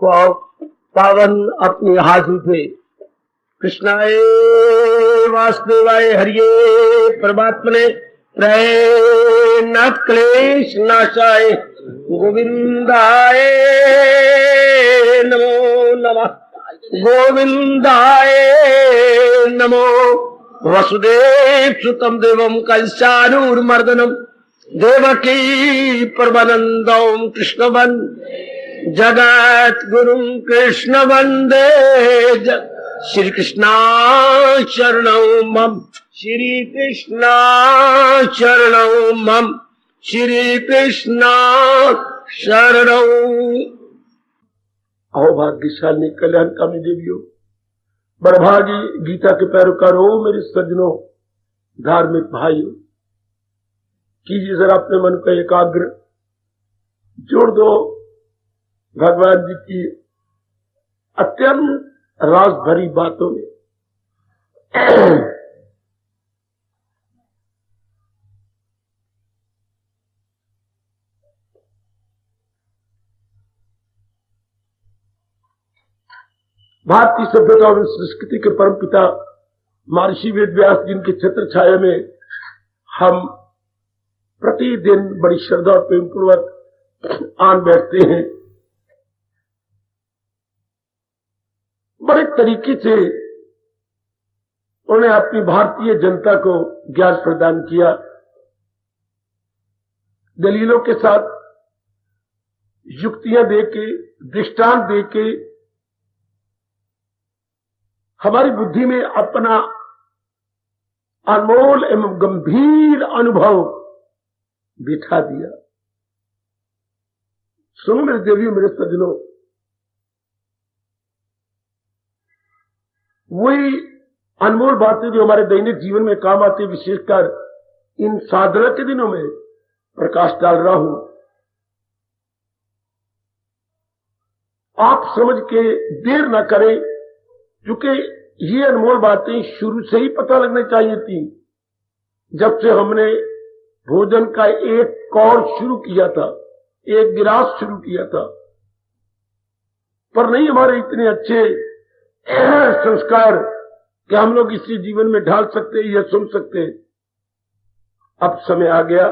को पावन अपने हाथ उठे। कृष्णाय वासुदेवाय हरिये परमात्मने नाथ क्लेश नाशाय गोविंदाय नमो नमः। गोविंदाय नमो। वसुदेव सुतम देवम कंसानूरमर्दनम देवकी परमानंदम कृष्णवन जगत गुरुम कृष्ण वंदे श्री कृष्णा शरणौ मम। श्री कृष्णा शरणौ मम। श्री कृष्णा शरणौ। आओ भाग्यशाली कल्याणकामी देवियों, बड़भागी गीता के पैरोकारों, मेरे सज्जनों, धार्मिक भाइयों, कीजिए जरा अपने मन को एकाग्र, जोड़ दो भगवान जी की अत्यंत राज भरी बातों में। भारतीय सभ्यता और संस्कृति के परम पिता महर्षि वेदव्यास जिनके छत्र छाया में हम प्रतिदिन बड़ी श्रद्धा और प्रेम पूर्वक आन बैठते हैं। बड़े तरीके से उन्होंने अपनी भारतीय जनता को ज्ञान प्रदान किया, दलीलों के साथ, युक्तियां देके, दृष्टांत देके हमारी बुद्धि में अपना अनमोल एवं गंभीर अनुभव बिठा दिया। सुनो मेरे देवियों, मेरे सज्जनों, वही अनमोल बातें जो हमारे दैनिक जीवन में काम आती है, विशेषकर इन साधना के दिनों में प्रकाश डाल रहा हूं। आप समझ के देर न करें, क्योंकि ये अनमोल बातें शुरू से ही पता लगनी चाहिए थी। जब से हमने भोजन का एक कौर शुरू किया था, एक गिलास शुरू किया था, पर नहीं हमारे इतने अच्छे संस्कार कि हम लोग इसी जीवन में ढाल सकते या सुन सकते। अब समय आ गया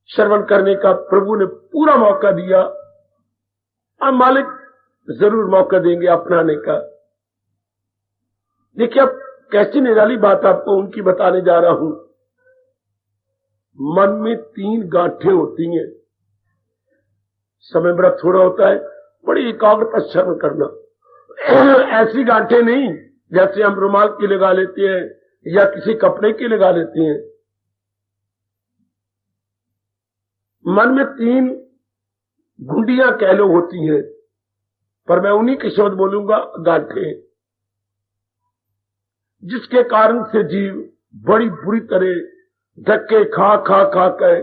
श्रवण करने का। प्रभु ने पूरा मौका दिया, अब मालिक जरूर मौका देंगे अपनाने का। देखिए, अब कैसी निराली बात आपको उनकी बताने जा रहा हूं। मन में 3 गांठें होती हैं। समय बड़ा थोड़ा होता है, बड़ी एकाग्रता श्रवण करना। ऐसी गांठें नहीं जैसे हम रुमाल की लगा लेते हैं या किसी कपड़े की लगा लेते हैं। मन में 3 घुंडियां कह लो होती हैं, पर मैं उन्हीं के शब्द बोलूंगा, गांठें, जिसके कारण से जीव बड़ी बुरी तरह धक्के खा खा खा कर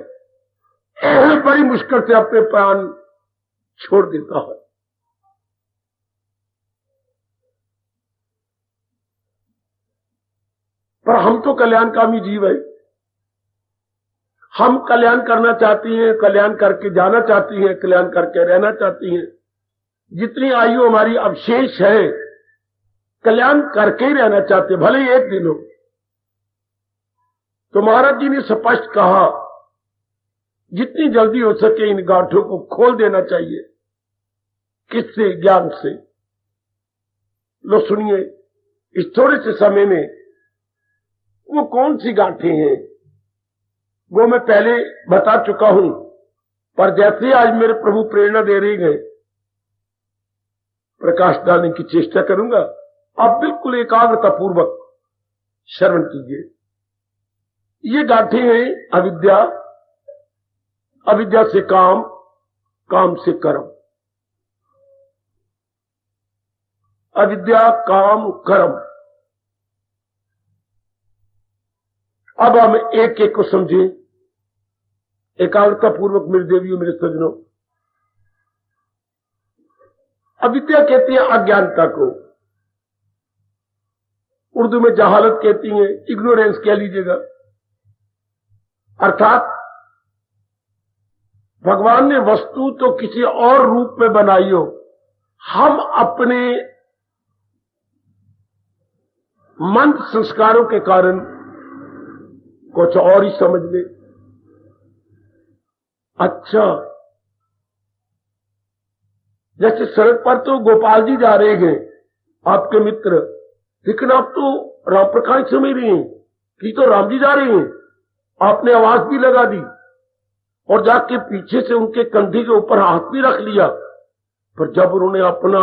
बड़ी मुश्किल से अपने प्राण छोड़ देता है। पर हम तो कल्याणकामी जीव है। हम कल्याण करना चाहती हैं, कल्याण करके जाना चाहती हैं, कल्याण करके रहना चाहती हैं। जितनी आयु हमारी अवशेष है, कल्याण करके ही रहना चाहते, भले ही एक दिन हो। तो महाराज जी ने स्पष्ट कहा, जितनी जल्दी हो सके इन गांठों को खोल देना चाहिए। किससे? ज्ञान से। लो सुनिए, इस थोड़े से समय में वो कौन सी गांठें हैं वो मैं पहले बता चुका हूं, पर जैसे आज मेरे प्रभु प्रेरणा दे रहे गए, प्रकाश डालने की चेष्टा करूंगा। आप बिल्कुल एकाग्रता पूर्वक श्रवण कीजिए। ये गांठें हैं अविद्या, अविद्या से काम, काम से कर्म। अविद्या, काम, कर्म। अब हम एक एक को समझें एकाग्रता पूर्वक मेरे देवियों, मेरे सज्जनों। अविद्या कहती है अज्ञानता को, उर्दू में जहालत कहती है, इग्नोरेंस कह लीजिएगा। अर्थात भगवान ने वस्तु तो किसी और रूप में बनाई हो, हम अपने मन संस्कारों के कारण कुछ और ही समझ ले। अच्छा, जैसे सड़क पर तो गोपाल जी जा रहे हैं आपके मित्र, लेकिन आप तो राम प्रकाश समझ रहे हैं कि तो राम जी जा रहे हैं। आपने आवाज भी लगा दी और जाके पीछे से उनके कंधे के ऊपर हाथ भी रख लिया, पर जब उन्होंने अपना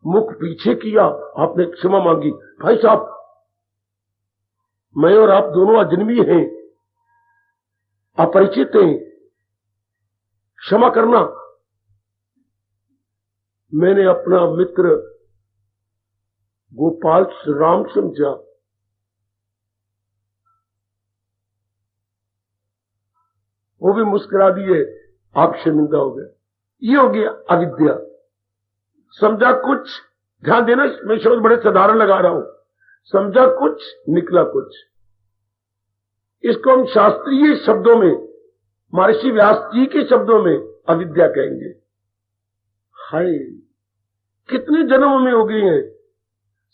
मुख पीछे किया आपने क्षमा मांगी। भाई साहब, मैं और आप दोनों अजनबी हैं, अपरिचित हैं, क्षमा करना। मैंने अपना मित्र गोपाल राम समझा। वो भी मुस्कुरा दिए, आप शर्मिंदा हो गए। ये हो गया अविद्या। समझा कुछ, ध्यान देना, मैं शब्द बड़े साधारण लगा रहा हूं। समझा कुछ, निकला कुछ। इसको हम शास्त्रीय शब्दों में, महर्षि व्यास जी के शब्दों में अविद्या कहेंगे। हाय, कितने जन्मों में हो गए हैं।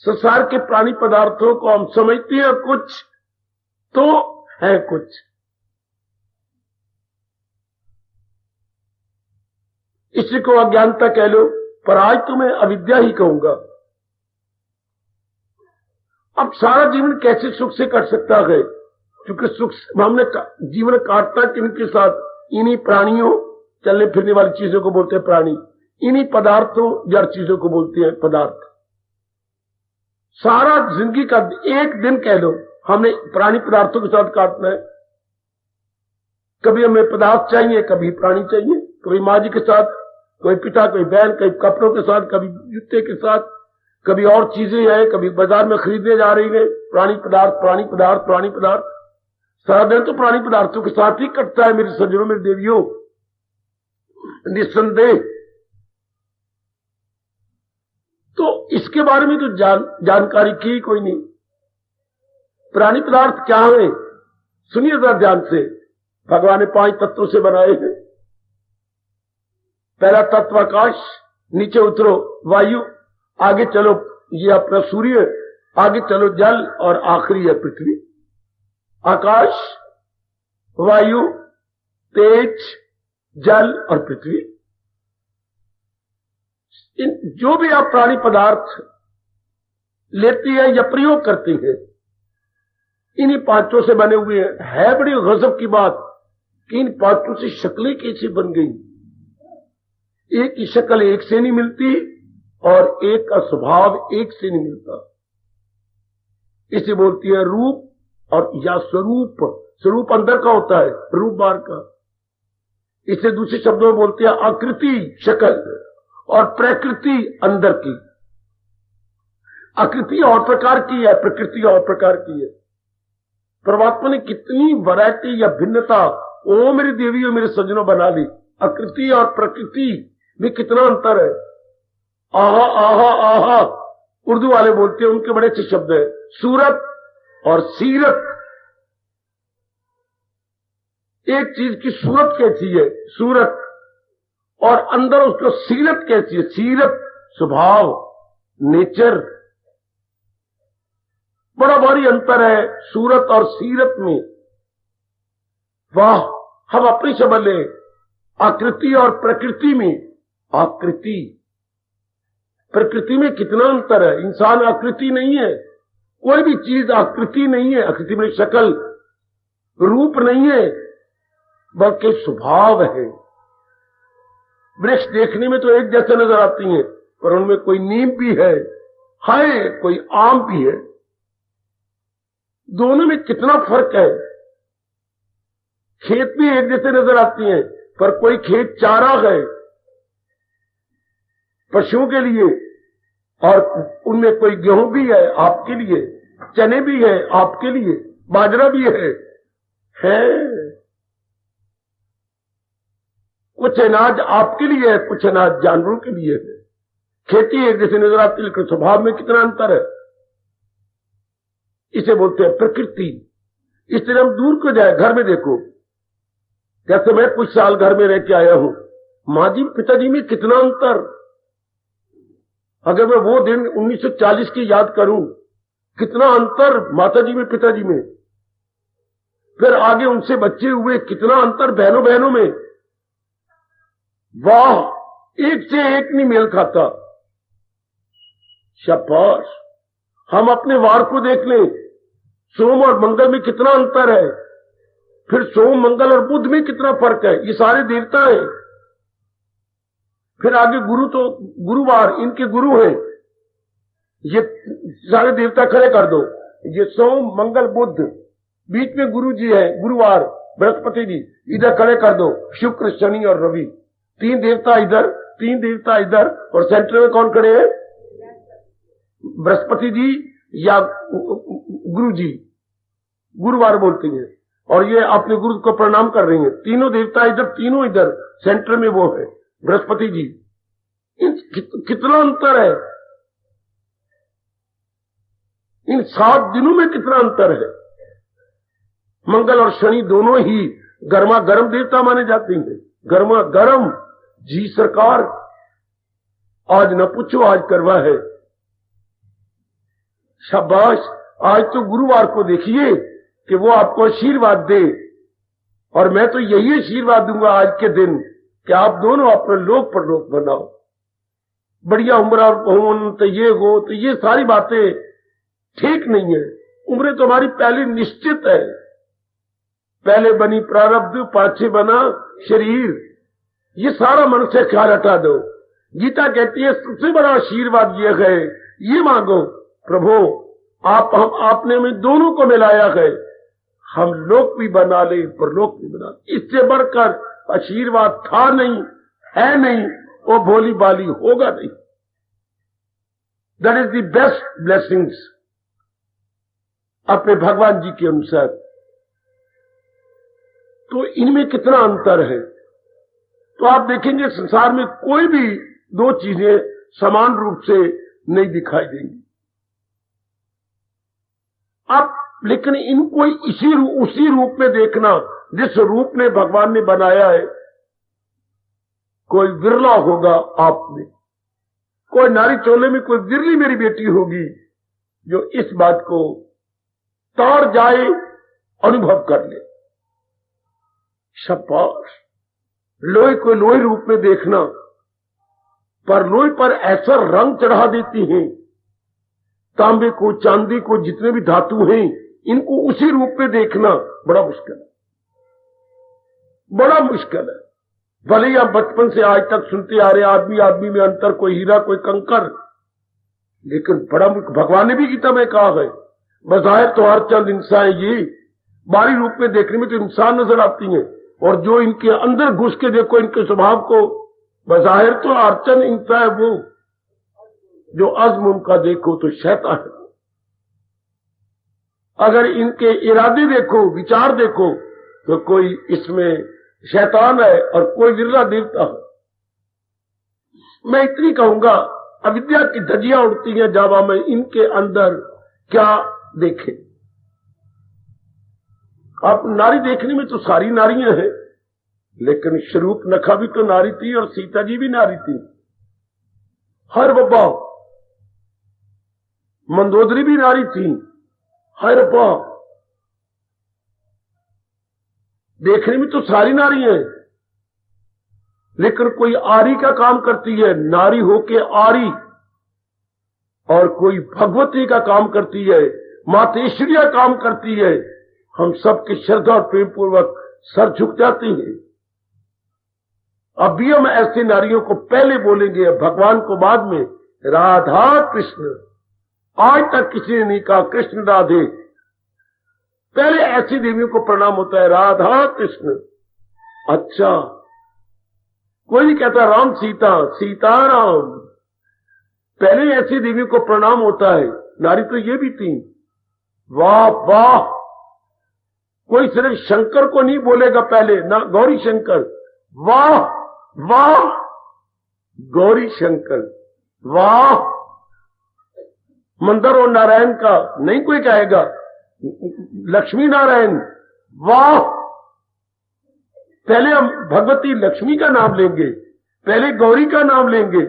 संसार के प्राणी पदार्थों को हम समझते हैं कुछ, तो है कुछ। इसी को अज्ञानता कह लो, पर आज तो मैं अविद्या ही कहूंगा। अब सारा जीवन कैसे सुख से कट सकता है, क्योंकि सुख हमने जीवन काटता किनके साथ? इन्हीं प्राणियों, चलने फिरने वाली चीजों को बोलते हैं प्राणी, इन्हीं पदार्थों, जड़ चीजों को बोलते हैं पदार्थ। सारा जिंदगी का एक दिन कह लो हमने प्राणी पदार्थों के साथ काटना है। कभी हमें पदार्थ चाहिए, कभी प्राणी चाहिए, कभी माँ जी के साथ, कोई पिता, कोई बहन, कभी कपड़ों के साथ, कभी जूते के साथ, कभी और चीजें हैं, कभी बाजार में खरीदने जा रही है। प्राणी पदार्थ, प्राणी पदार्थ, प्राणी पदार्थ। सारा दिन तो प्राणी पदार्थों के साथ ही कटता है मेरे सज्जनों, मेरी देवियों, निस्संदेह। तो इसके बारे में तो जानकारी की कोई नहीं। प्राणी पदार्थ क्या है? सुनिए जरा ध्यान से। भगवान ने 5 तत्वों से बनाए हैं। पहला तत्व आकाश, नीचे उतरो वायु, आगे चलो ये अपना सूर्य, आगे चलो जल, और आखिरी है पृथ्वी। आकाश, वायु, तेज, जल और पृथ्वी। इन जो भी आप प्राणी पदार्थ लेती है या प्रयोग करती है, इन्हीं 5 से बने हुए हैं। है बड़ी गजब की बात कि इन 5 से शक्लें कैसे बन गई। एक की शक्ल एक से नहीं मिलती और एक का स्वभाव एक से नहीं मिलता। इसे बोलती है रूप और या स्वरूप। स्वरूप अंदर का होता है, रूप बाहर का। इसे दूसरे शब्दों में बोलते हैं आकृति, शक्ल, और प्रकृति अंदर की। आकृति और प्रकार की है, प्रकृति और प्रकार की है। परमात्मा ने कितनी वैरायटी या भिन्नता, ओ मेरी देवी और मेरे सज्जनों, बना ली। आकृति और प्रकृति में कितना अंतर है। आहा आहा आहा, उर्दू वाले बोलते हैं, उनके बड़े अच्छे शब्द है, सूरत और सीरत। एक चीज की सूरत कैसी है, सूरत, और अंदर उसका सीरत कैसी है, सीरत, स्वभाव, नेचर। बड़ा भारी अंतर है सूरत और सीरत में। वाह, हम अपनी समझ लें आकृति और प्रकृति में। आकृति, प्रकृति में कितना अंतर है। इंसान आकृति नहीं है, कोई भी चीज आकृति नहीं है। आकृति में शक्ल, रूप नहीं है, बल्कि स्वभाव है। वृक्ष देखने में तो एक जैसे नजर आती हैं, पर उनमें कोई नीम भी है, कोई आम भी है। दोनों में कितना फर्क है। खेत भी एक जैसे नजर आती हैं, पर कोई खेत चारा है पशुओं के लिए, और उनमें कोई गेहूं भी है आपके लिए, चने भी है आपके लिए, बाजरा भी है। कुछ अनाज आपके लिए है, कुछ अनाज जानवरों के लिए है। खेती एक जैसे नजर आती है, लेकिन स्वभाव में कितना अंतर है। इसे बोलते हैं प्रकृति। इससे हम दूर को जाए, घर में देखो, जैसे मैं कुछ साल घर में रह के आया हूं, माँ जी पिताजी में कितना अंतर। अगर मैं वो दिन 1940 की याद करूं, कितना अंतर माता जी में पिताजी में। फिर आगे उनसे बच्चे हुए, कितना अंतर बहनों बहनों में। वाह, एक से एक नहीं मेल खाता। शाबाश। हम अपने वार को देख लें, सोम और मंगल में कितना अंतर है, फिर सोम मंगल और बुध में कितना फर्क है। ये सारे देवता हैं। फिर आगे गुरु, तो गुरुवार इनके गुरु हैं। ये सारे देवता खड़े कर दो, ये सोम मंगल बुध, बीच में गुरु जी है, गुरुवार बृहस्पति जी, इधर खड़े कर दो शुक्र शनि और रवि। तीन देवता इधर, तीन देवता इधर, और सेंटर में कौन खड़े हैं? बृहस्पति जी या गुरु जी, गुरुवार बोलते हैं। और ये अपने गुरु को प्रणाम कर रही हैं। तीनों देवता इधर, तीनों इधर, सेंटर में वो है बृहस्पति जी। कितना अंतर है, इन 7 दिनों में कितना अंतर है। मंगल और शनि दोनों ही गर्मा गर्म देवता माने जाते हैं। गर्मा गर्म। जी सरकार, आज न पूछो आज करवा है। शाबाश। आज तो गुरुवार को देखिए कि वो आपको आशीर्वाद दे, और मैं तो यही आशीर्वाद दूंगा आज के दिन कि आप दोनों अपने लोक परलोक बनाओ। बढ़िया उम्र हो तो ये हो, तो ये सारी बातें ठीक नहीं है। उम्रें तो हमारी पहले निश्चित है। पहले बनी प्रारब्ध, पाछे बना शरीर। ये सारा मन से ख्याल हटा दो। गीता कहती है सबसे बड़ा आशीर्वाद ये है, ये मांगो प्रभु आपने में दोनों को मिलाया है, हम लोक भी बना ले, परलोक भी बना ले। इससे बढ़कर आशीर्वाद था नहीं, है नहीं, वो भोली बाली होगा नहीं। That is the best blessings अपने भगवान जी के अनुसार। तो इनमें कितना अंतर है। तो आप देखेंगे संसार में कोई भी 2 चीजें समान रूप से नहीं दिखाई देंगी। आप लेकिन इनको उसी रूप में देखना जिस रूप में भगवान ने बनाया है। कोई विरला होगा आप में, कोई नारी चोले में कोई विरली मेरी बेटी होगी जो इस बात को तार जाए, अनुभव कर ले। शाबाश। लोहे को लोहे रूप में देखना, पर लोहे पर ऐसा रंग चढ़ा देती हैं। तांबे को, चांदी को, जितने भी धातु हैं, इनको उसी रूप में देखना बड़ा मुश्किल है, बड़ा मुश्किल है। भले ही आप बचपन से आज तक सुनते आ रहे आदमी आदमी में अंतर, कोई हीरा कोई कंकर, लेकिन बड़ा भगवान ने भी गीता में कहा है बज़ाहिर तो हर चंद इंसान, ये बाहरी रूप में देखने में तो इंसान नजर आती हैं, और जो इनके अंदर घुस के देखो इनके स्वभाव को, बज़ाहिर तो हर चंद इंसान है, वो जो अज़्म उनका देखो तो शैतान है। अगर इनके इरादे देखो, विचार देखो, तो कोई इसमें शैतान है और कोई विरला देवता है। मैं इतनी कहूंगा, अविद्या की धज्जियां उड़ती हैं जावा में, इनके अंदर क्या देखें। आप नारी देखने में तो सारी नारियां हैं, लेकिन शरूप नखा भी तो नारी थी और सीता जी भी नारी थी। हर बब्बा मंदोदरी भी नारी थी। हर बब्बा देखने में तो सारी नारी हैं, लेकिन कोई आरी का काम करती है, नारी होके आरी, और कोई भगवती का काम करती है, मातेश्वरिया काम करती है। हम सबकी श्रद्धा और प्रेम पूर्वक सर झुक जाते हैं। अब भी हम ऐसी नारियों को पहले बोलेंगे, भगवान को बाद में। राधा कृष्ण, आज तक किसी ने नहीं कहा कृष्ण राधे, पहले ऐसी देवियों को प्रणाम होता है, राधा कृष्ण। अच्छा, कोई नहीं कहता राम सीता, सीता राम, पहले ऐसी देवियों को प्रणाम होता है। नारी तो ये भी थी। वाह वाह। कोई सिर्फ शंकर को नहीं बोलेगा पहले, ना गौरी शंकर, वाह वाह गौरी शंकर, वाह। मंदिर और नारायण का नहीं कोई कहेगा, लक्ष्मी नारायण, वाह। पहले हम भगवती लक्ष्मी का नाम लेंगे, पहले गौरी का नाम लेंगे,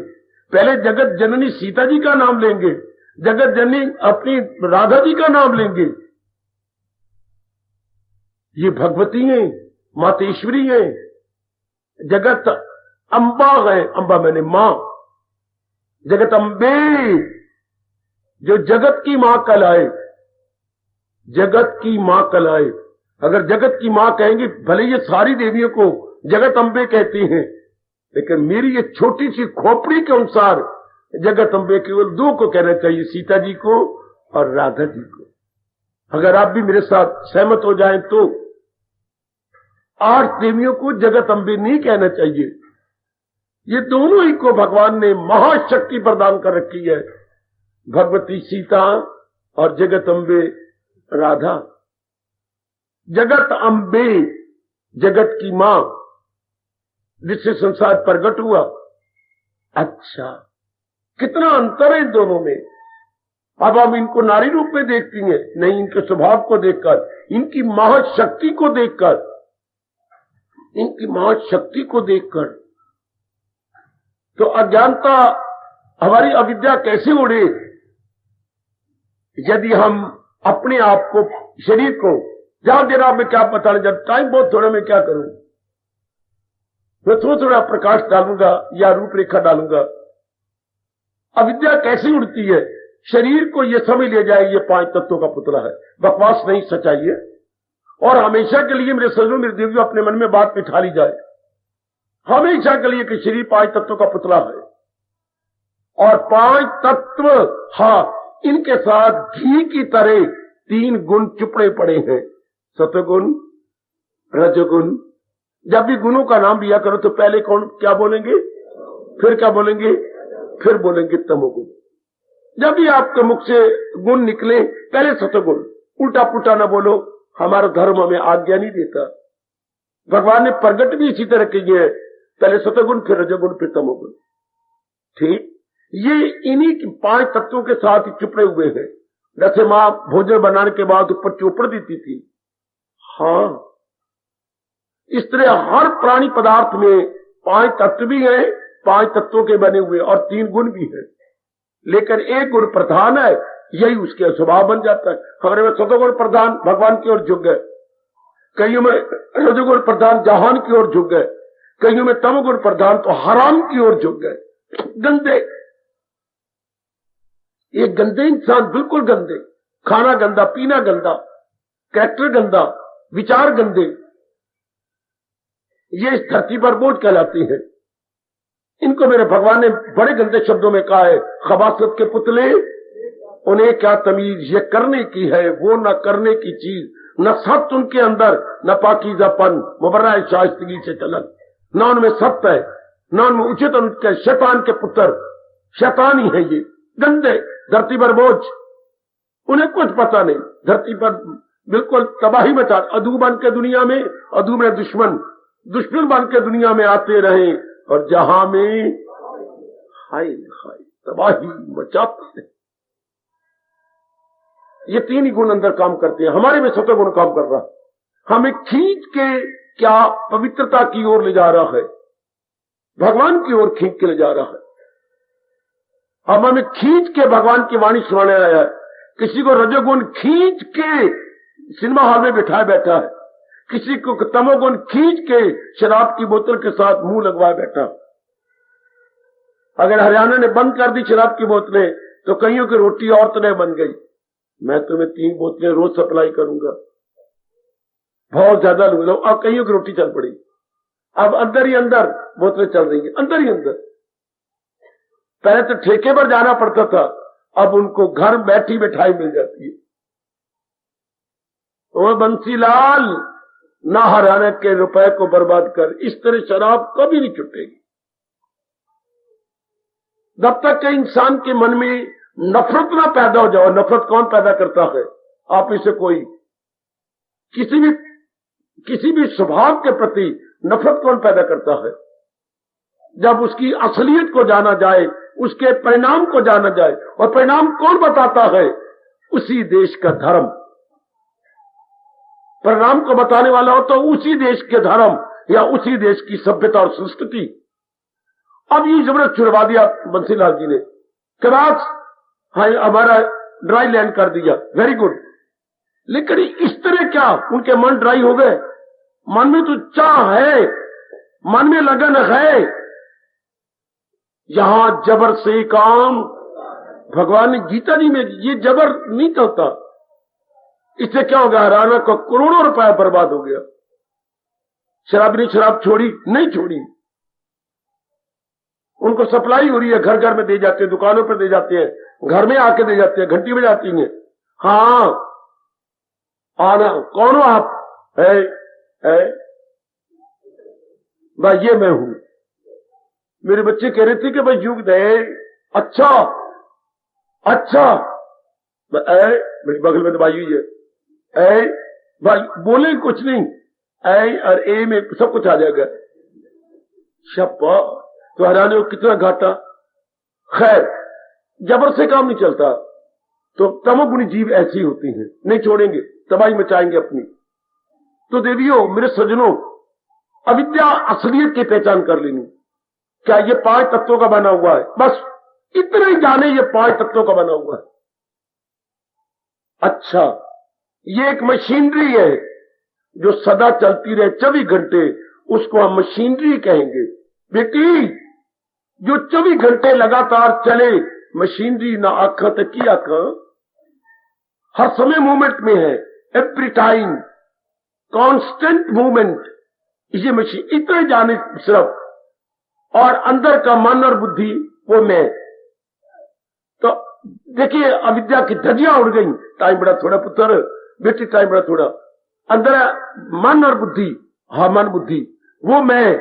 पहले जगत जननी सीता जी का नाम लेंगे, जगत जननी अपनी राधा जी का नाम लेंगे। ये भगवती हैं, मातेश्वरी हैं, जगत अम्बा है, अम्बा मैंने मां, जगत अम्बे, जो जगत की मां कहलाए, जगत की मां कहलाए। अगर जगत की मां कहेंगे, भले ये सारी देवियों को जगत अम्बे कहती हैं, लेकिन मेरी ये छोटी सी खोपड़ी के अनुसार जगत अम्बे केवल दो को कहना चाहिए, सीता जी को और राधा जी को। अगर आप भी मेरे साथ सहमत हो जाएं तो 8 देवियों को जगत अम्बे नहीं कहना चाहिए। ये दोनों ही को भगवान ने महाशक्ति प्रदान कर रखी है, भगवती सीता और जगत अम्बे राधा। जगत अम्बे, जगत की मां, जिससे संसार प्रकट हुआ। अच्छा, कितना अंतर है इन दोनों में। अब हम इनको नारी रूप में देखती हैं, नहीं, इनके स्वभाव को देखकर, इनकी महाशक्ति को देखकर, इनकी महाशक्ति को देखकर। तो अज्ञानता, हमारी अविद्या कैसे उड़े? यदि हम अपने आप को, शरीर को, जहां देना में क्या पता नहीं, जब टाइम बहुत थोड़ा, मैं क्या करूं, मैं थोड़ा थोड़ा प्रकाश डालूंगा या रूपरेखा डालूंगा। अविद्या कैसे उड़ती है? शरीर को यह समझ लिया जाए ये 5 तत्वों का पुतला है, बकवास नहीं, सच्चाई है। और हमेशा के लिए मेरे सजनों, मेरे देवियों, अपने मन में बात बिठा ली जाए, हमेशा के लिए कि शरीर 5 तत्वों का पुतला है। और 5 तत्व, हाँ, इनके साथ घी की तरह 3 गुण चुपड़े पड़े हैं, सतगुण, रजगुण। जब भी गुणों का नाम लिया करो तो पहले कौन क्या बोलेंगे, फिर क्या बोलेंगे, फिर बोलेंगे तमोगुण। जब भी आपके मुख से गुण निकले पहले सतगुण, उल्टा पुल्टा ना बोलो, हमारा धर्म हमें आज्ञा नहीं देता। भगवान ने प्रगट भी इसी तरह की है, पहले सतगुण, फिर रजगुण, फिर तमोगुण। ठीक, ये इन्हीं 5 तत्वों के साथ ही चुपड़े हुए हैं। जैसे मां भोजन बनाने के बाद ऊपर चोपड़ देती थी, हाँ, इस तरह हर प्राणी पदार्थ में 5 तत्व भी हैं, 5 तत्वों के बने हुए, और 3 गुण भी हैं, लेकिन एक गुण प्रधान है, यही उसके स्वभाव बन जाता है। हमारे में सतगुण प्रधान भगवान की ओर झुक गए, कईयों में रजोगुण प्रधान जहान की ओर झुक गए, कईयों में तमोगुण प्रधान तो हराम की ओर झुक गए। गंदे, ये गंदे इंसान, बिल्कुल गंदे, खाना गंदा, पीना गंदा, कैरेक्टर गंदा, विचार गंदे, ये इस धरती पर बोझ कहलाती है। इनको मेरे भगवान ने बड़े गंदे शब्दों में कहा है, खबासत के पुतले, उन्हें क्या तमीज, ये करने की है, वो न करने की चीज, न सत्य उनके अंदर, न पाकीज़ापन, मुबर्रा शाइस्तगी से चलन, न उनमें सत्य है, न उनमें उचित अनुचित, शैतान के पुत्र, शैतान ही है ये, गंदे, धरती पर बोझ, उन्हें कुछ पता नहीं, धरती पर बिल्कुल तबाही मचा, अधू बन के दुनिया में, अधू में दुश्मन, दुश्मन बन के दुनिया में आते रहे, और जहां में हाय हाय तबाही मचाते हैं। ये 3 ही गुण अंदर काम करते हैं, हमारे में सतगुण काम कर रहा, हमें खींच के क्या पवित्रता की ओर ले जा रहा है, भगवान की ओर खींच के ले जा रहा है। हम हमें खींच के भगवान की वाणी सुनाने आया है। किसी को रजोगुण खींच के सिनेमा हॉल में बिठाए बैठा है, किसी को तमोगुण खींच के शराब की बोतल के साथ मुंह लगवाए बैठा। अगर हरियाणा ने बंद कर दी शराब की बोतलें तो कईयों की रोटी और तरह बन गई। मैं तुम्हें 3 बोतलें रोज सप्लाई करूंगा, बहुत ज्यादा लूंगा, और कईयों की रोटी चल पड़ी। अब अंदर ही अंदर बोतलें चल रही है, अंदर ही अंदर। पहले तो ठेके पर जाना पड़ता था, अब उनको घर बैठी बैठाई मिल जाती है। वो बंसीलाल, ना हरियाणा के रुपए को बर्बाद कर, इस तरह शराब कभी नहीं छुटेगी। जब तक कि इंसान के मन में नफरत ना पैदा हो जाए। नफरत कौन पैदा करता है? आप इसे कोई किसी भी स्वभाव के प्रति नफरत कौन पैदा करता है? जब उसकी असलियत को जाना जाए, उसके परिणाम को जाना जाए, और परिणाम कौन बताता है? उसी देश का धर्म। परिणाम को बताने वाला हो तो उसी देश के धर्म, या उसी देश की सभ्यता और संस्कृति। अब ये जबरदस्त छुड़वा दिया बंसीलाल जी ने, कनाज हमारा ड्राई लैंड कर दिया, वेरी गुड। लेकिन इस तरह क्या उनके मन ड्राई हो गए? मन में तो चाह है, मन में लगन है। यहां जबर से काम, भगवान ने गीता जी में ये जबर नहीं चलता। इससे क्या हो गया? हरियाणा का करोड़ों रुपया बर्बाद हो गया। शराबी ने शराब छोड़ी? नहीं छोड़ी। उनको सप्लाई हो रही है, घर घर में दे जाते हैं, दुकानों पर दे जाते हैं, घर में आके दे जाते हैं, घंटी बजाती हैं। हाँ आना, कौन हो आप? है भाई, ये मैं हूं। मेरे बच्चे कह रहे थे कि भाई युग दे। अच्छा मेरी बगल में दवाई हुई है। भाई बोले कुछ नहीं, और ए में सब कुछ आ जाएगा। शब्बा, तो हरियाणा को कितना घाटा। खैर, जबर से काम नहीं चलता। तो तमोगुणी जीव ऐसी होती हैं, नहीं छोड़ेंगे, तबाही मचाएंगे अपनी। तो देवियों, मेरे सज्जनों, अविद्या असलियत की पहचान कर लेनी। क्या ये 5 तत्वों का बना हुआ है? बस इतना ही जाने, ये 5 तत्वों का बना हुआ है। अच्छा, ये एक मशीनरी है जो सदा चलती रहे 24 घंटे, उसको हम मशीनरी कहेंगे। बेटी, जो 24 घंटे लगातार चले, मशीनरी ना आखा तक की आखा, हर समय मूवमेंट में है, एवरी टाइम कांस्टेंट मूवमेंट, ये मशीन। इतने जाने सिर्फ, और अंदर का मन और बुद्धि वो मैं। तो देखिए, अविद्या की धज्जियां उड़ गई। टाइम बड़ा थोड़ा पुत्र, बेटी टाइम बड़ा थोड़ा। अंदर मन और बुद्धि, हाँ मन बुद्धि, वो मैं।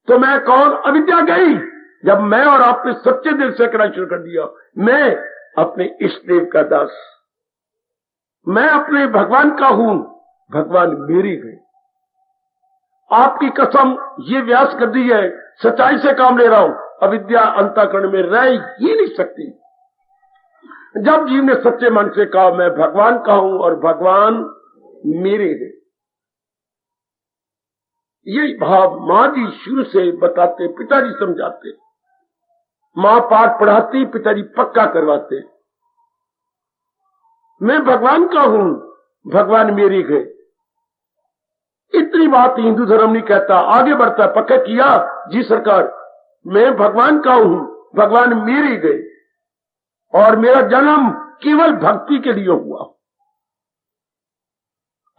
तो मैं कौन? अविद्या गई। जब मैं और आपने सच्चे दिल से कहना शुरू कर दिया, मैं अपने इष्ट देव का दास, मैं अपने भगवान का हूं, भगवान मेरी गए। आपकी कसम, ये व्यास कर दी है, सच्चाई से काम ले रहा हूं। अविद्या अंतःकरण में रह ही नहीं सकती। जब जीव ने सच्चे मन से कहा मैं भगवान का हूं और भगवान मेरे हैं, ये भाव मां जी शुरू से बताते, पिताजी समझाते, मां पाठ पढ़ाती, पिताजी पक्का करवाते। मैं भगवान का हूं, भगवान मेरे है। इतनी बात हिंदू धर्म नहीं कहता, आगे बढ़ता, पक्का किया जी सरकार, मैं भगवान का हूं, भगवान मेरे गए, और मेरा जन्म केवल भक्ति के लिए हुआ।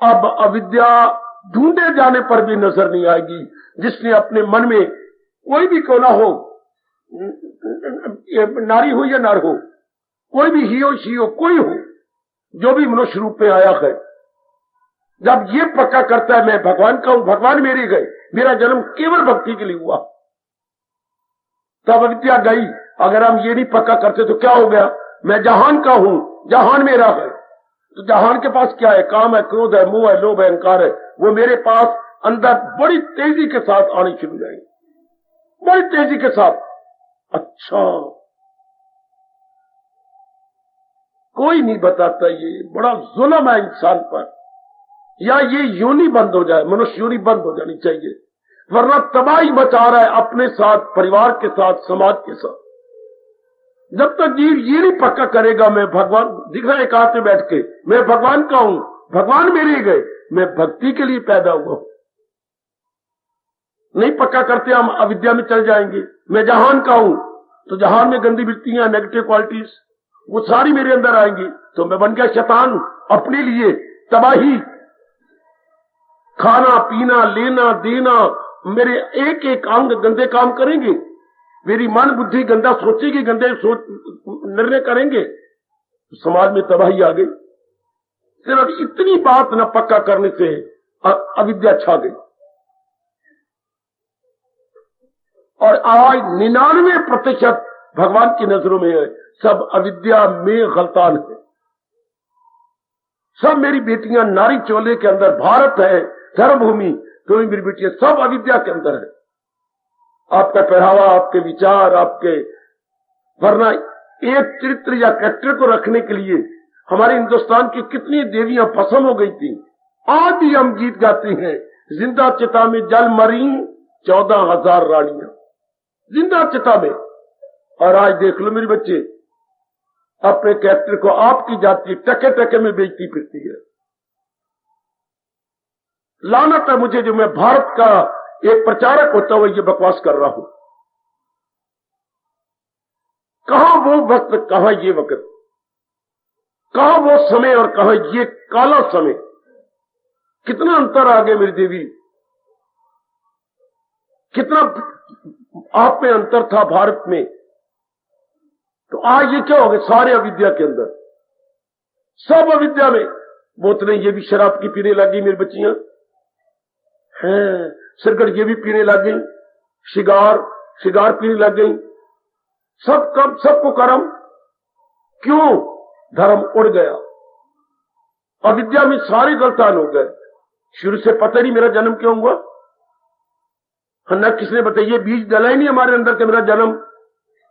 अब अविद्या ढूंढे जाने पर भी नजर नहीं आएगी। जिसने अपने मन में कोई भी क्यों ना हो, नारी हो या नर हो, कोई भी ही हो शी हो, कोई हो, जो भी मनुष्य रूप में आया है, जब ये पक्का करता है मैं भगवान का हूं, भगवान मेरे गए, मेरा जन्म केवल भक्ति के लिए हुआ, तब अविद्या गई। अगर हम ये नहीं पक्का करते तो क्या हो गया? मैं जहान का हूं, जहान मेरा है। तो जहान के पास क्या है? काम है, क्रोध है, मोह है, लोभ है, अहंकार है। वो मेरे पास अंदर बड़ी तेजी के साथ आने शुरू जाएंगे, बड़ी तेजी के साथ। अच्छा, कोई नहीं बताता, ये बड़ा जुल्म है इंसान पर। या ये योनि बंद हो जाए, मनुष्य योनि बंद हो जानी चाहिए, वरना तबाही मचा रहा है अपने साथ, परिवार के साथ, समाज के साथ। जब तक जीव ये नहीं पक्का करेगा मैं भगवान, दिख रहा है एकांत में बैठ के, मैं भगवान का हूं, भगवान मेरे गए, मैं भक्ति के लिए पैदा हुआ, नहीं पक्का करते हम अविद्या में चल जाएंगे। मैं जहान का हूं, तो जहान में गंदी वृत्तियां, नेगेटिव क्वालिटीज, वो सारी मेरे अंदर आएंगी, तो मैं बन गया शैतान। अपने लिए तबाही, खाना पीना, लेना देना, मेरे एक एक अंग गंदे काम करेंगे, मेरी मन बुद्धि गंदा सोचेगी, गंदे निर्णय करेंगे, तो समाज में तबाही आ गई। सिर्फ इतनी बात न पक्का करने से अविद्या छा गई, और आज 99% भगवान की नजरों में है, सब अविद्या में गलतान है। सब मेरी बेटियां नारी चोले के अंदर, भारत है धर्मभूमि, तो मेरी बेटियां सब अविद्या के अंदर है। आपका पहरावा, आपके विचार, आपके, वरना एक चरित्र या कैरेक्टर को रखने के लिए हमारे हिंदुस्तान की कितनी देवियां भस्म हो गई थी। आज भी हम गीत गाते हैं, जिंदा चिता में जल मरी 14,000 रानियां, जिंदा चिता में। और आज देख लो मेरे बच्चे, अपने कैरेक्टर को आपकी जाति टके टके में बेचती फिरती है। लानत है मुझे जो मैं भारत का एक प्रचारक होता हुआ ये बकवास कर रहा हूं। कहां वो वक्त, कहां ये वक्त, कहां वो समय और कहां ये काला समय। कितना अंतर आ गया मेरी देवी, कितना आप में अंतर था भारत में। तो आज ये क्या हो गया, सारे अविद्या के अंदर, सब अविद्या में। बोतलें ये भी शराब की पीने लग गई मेरी बच्चियां हैं, सिरगढ़ ये भी पीने लग गई, सिगार पीने लग गई। सब कब, सबको कर्म, क्यों? धर्म उड़ गया, अविद्या में सारे गलतान हो गए। शुरू से पता नहीं मेरा जन्म क्यों हुआ, न किसने बताया, ये बीज डला ही नहीं हमारे अंदर के मेरा जन्म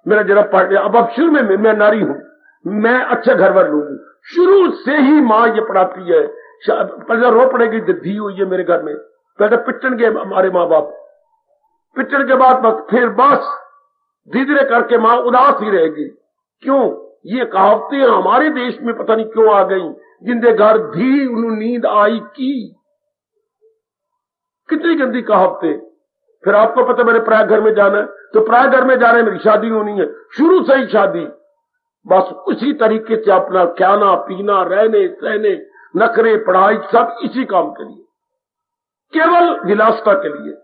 पाट गया। अब शुरू में मैं नारी हूं, मैं अच्छा घर वर लूंगी। शुरू से ही मां ये पढ़ाती है, पहले रो पड़ेगी, धी हुई है मेरे घर में, पहले पिटन के हमारे माँ बाप, पिटन के बाद बस फिर बस धीरे धीरे करके मां उदास ही रहेगी। क्यों? ये कहावतें हमारे देश में पता नहीं क्यों आ गई, जिंदे घर धी उन्हें नींद आई की। कितनी गंदी कहावतें। फिर आपको पता मेरे प्राय घर में जाना है, तो प्राय घर में जाने मेरी शादी होनी है, शुरू से ही शादी। बस उसी तरीके से अपना खाना पीना, रहने सहने, नखरे, पढ़ाई, सब इसी काम के लिए, केवल विलासता के लिए।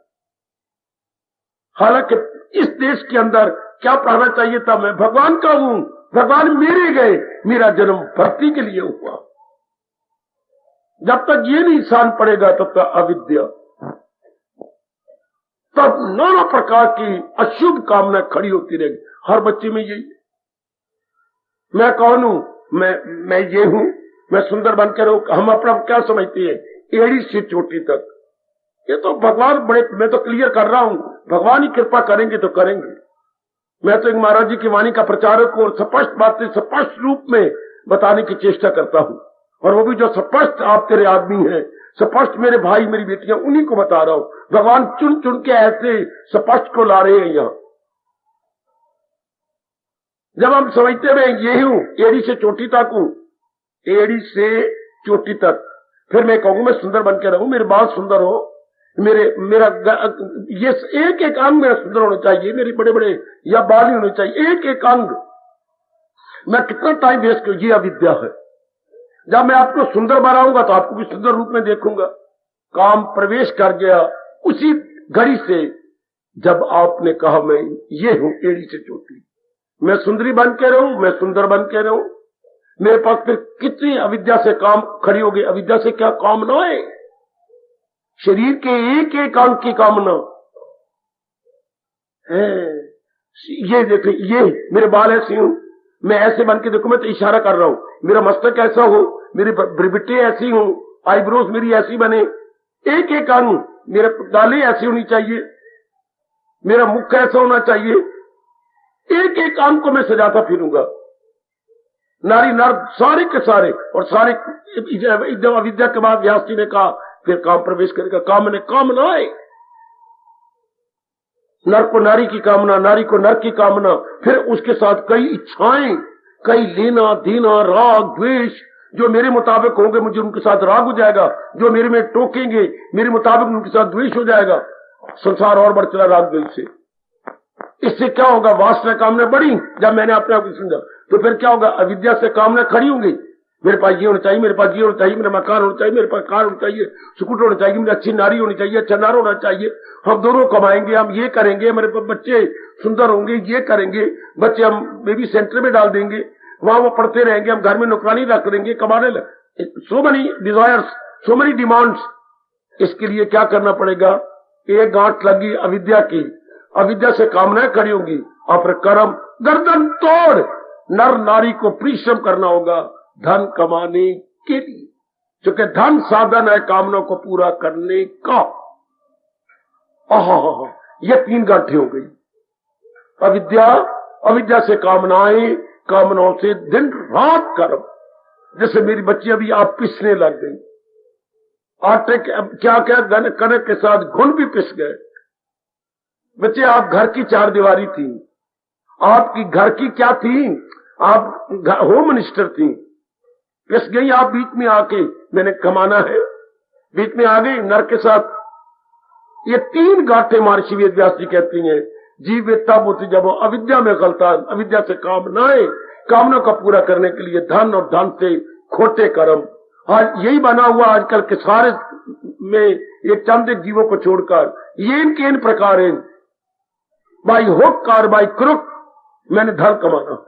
हालांकि इस देश के अंदर क्या पढ़ना चाहिए था, मैं भगवान का हूं, भगवान मेरे गए, मेरा जन्म भक्ति के लिए हुआ। जब तक ये नहीं शान पड़ेगा तब तक अविद्या, तब नाना प्रकार की अशुभ कामना खड़ी होती रहेगी हर बच्चे में। यही मैं कौन हूं, मैं ये हूं, मैं सुंदर बनकर रहूं। हम अपना क्या समझते हैं, एड़ी से चोटी तक। ये तो भगवान बड़े, मैं तो क्लियर कर रहा हूं, भगवान ही कृपा करेंगे तो करेंगे। मैं तो एक महाराज जी की वाणी का प्रचारक हूं और स्पष्ट बातें स्पष्ट रूप में बताने की चेष्टा करता हूं, और वो भी जो स्पष्ट आप तेरे आदमी हैं, स्पष्ट मेरे भाई मेरी बेटियां, उन्हीं को बता रहा हूं। भगवान चुन चुन के ऐसे स्पष्ट को ला रहे हैं यहां। जब हम समझते हुए ये हूं, एड़ी से चोटी तक हूं, एड़ी से चोटी तक, फिर मैं कहूंगा मैं सुंदर बन के रहूं, मेरे बाल सुंदर हो, मेरा ये एक एक अंग मेरा सुंदर होना चाहिए, मेरे बड़े बड़े या बाल ही होने चाहिए, एक एक अंग। मैं कितना टाइम वेस्ट करूं, ये अविद्या है। जब मैं आपको सुंदर बनाऊंगा तो आपको भी सुंदर रूप में देखूंगा। काम प्रवेश कर गया उसी घड़ी से जब आपने कहा मैं ये हूं, एड़ी से चोटी, मैं सुंदरी बन के रहूं, मैं सुंदर बन के रहूं। मेरे पास फिर कितनी अविद्या से काम खड़ी हो गई। अविद्या से क्या कामना है? शरीर के एक एक अंग की कामना है। ये देखो, ये मेरे बाल ऐसे हूं, मैं ऐसे बन के देखो, मैं तो इशारा कर रहा हूं, मेरा मस्तक ऐसा हो, मेरी ब्रिबिटे ऐसी हो, आईब्रोज मेरी ऐसी बने, एक एक अंग, मेरे गालें ऐसी होनी चाहिए, मेरा मुख ऐसा होना चाहिए, एक एक अंग को मैं सजाता फिरूंगा। नारी नर सारे के सारे, और सारे जब अविद्या के बाद व्यास जी ने कहा फिर काम प्रवेश करेगा। कामना है, नर को नारी की कामना, नारी को नर की कामना, फिर उसके साथ कई इच्छाएं, कई लेना देना, राग द्वेष। जो मेरे मुताबिक होंगे मुझे उनके साथ राग हो जाएगा, जो मेरे में टोकेंगे मेरे मुताबिक उनके साथ द्वेष हो जाएगा। संसार और बढ़ चला राग द्वेष से। इससे क्या होगा? वासना कामना बढ़ी। जब मैंने अपने आप को समझा तो फिर क्या होगा? अविद्या से कामना खड़ी होंगी। मेरे पास ये होना चाहिए, मेरे पास ये होना चाहिए, मेरा मकान होना चाहिए, मेरे पास कार होना चाहिए, स्कूटर होना चाहिए, मेरी अच्छी नारी होनी चाहिए, अच्छा नार होना चाहिए, हम दोनों कमाएंगे, हम ये करेंगे, हमारे बच्चे सुंदर होंगे, ये करेंगे, बच्चे हम बेबी सेंटर में डाल देंगे, वहां वो पढ़ते रहेंगे, हम घर में नौकरानी रख देंगे, कमाने लगे। So many desires, so many demands. इसके लिए क्या करना पड़ेगा? एक गांठ लगी अविद्या की, अविद्या से कामनाएं खड़ी होंगी, और फिर कर्म गर्दन तोड़ नर नारी को परिश्रम करना होगा धन कमाने के लिए, क्योंकि धन साधन है कामनाओं को पूरा करने का। ये 3 गांठें हो गई। अविद्या से कामनाएं, कामनाओं से दिन रात कर्म। जैसे मेरी बच्ची अभी आप पिसने लग गई, आटे के क्या क्या कनक के साथ घुन भी पिस गए। बच्चे, आप घर की चार दीवारी थी, आपकी घर की क्या थी, आप होम मिनिस्टर थी, पिस गई आप बीच में आके, मैंने कमाना है, बीच में आ गई नर के साथ। ये तीन गांठे महर्षि वेद व्यास जी कहती हैं, जीव वे तब होती जब वो अविद्या में गलता, अविद्या से काम न आए, कामना का पूरा करने के लिए धन और धन से खोटे कर्म। आज यही बना हुआ आजकल के सारे में, ये चंद जीवों को छोड़कर ये इनके इन प्रकार है, बाई हुक और बाई क्रुक मैंने धन कमाना।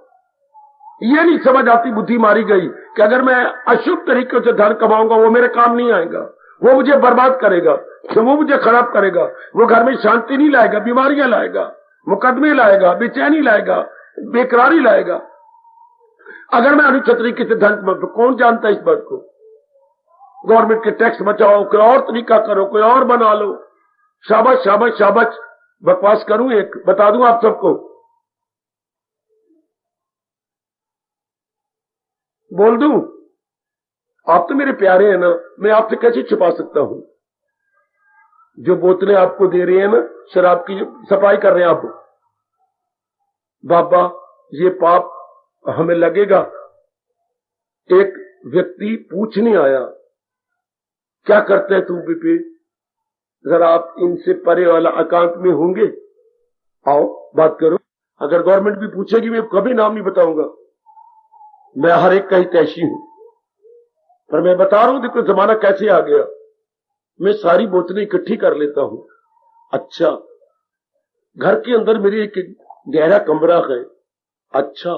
ये नहीं समझ आती, बुद्धि मारी गई कि अगर मैं अशुभ तरीके से धन कमाऊंगा वो मेरे काम नहीं आएगा, वो मुझे बर्बाद करेगा, वो मुझे खराब करेगा, वो घर में शांति नहीं लाएगा, बीमारियां लाएगा, मुकदमे लाएगा, बेचैनी लाएगा, बेकरारी लाएगा। अगर मैं अनुचित तरीके से धन कमाऊं तो कौन जानता है इस बात को? गवर्नमेंट के टैक्स बचाओ, कोई और तरीका करो, कोई और बना लो। शाबाश शाबाश शाबाश। बकवास करूं, एक बता दूं आप सबको, बोल दूं, आप तो मेरे प्यारे हैं ना, मैं आपसे कैसे छुपा सकता हूं? जो बोतलें आपको दे रहे हैं ना, शराब की सप्लाई कर रहे हैं आप, बाबा ये पाप हमें लगेगा। एक व्यक्ति पूछने आया, क्या करते हैं तू बीपी, जरा आप इनसे परे वाला एकांत में होंगे, आओ बात करो। अगर गवर्नमेंट भी पूछेगी मैं कभी नाम नहीं बताऊंगा, मैं हर एक का ही तैशी हूं, पर मैं बता रहा हूं देखो जमाना कैसे आ गया। मैं सारी बोतलें इकट्ठी कर लेता हूं। अच्छा, घर के अंदर मेरी एक गहरा कमरा है। अच्छा,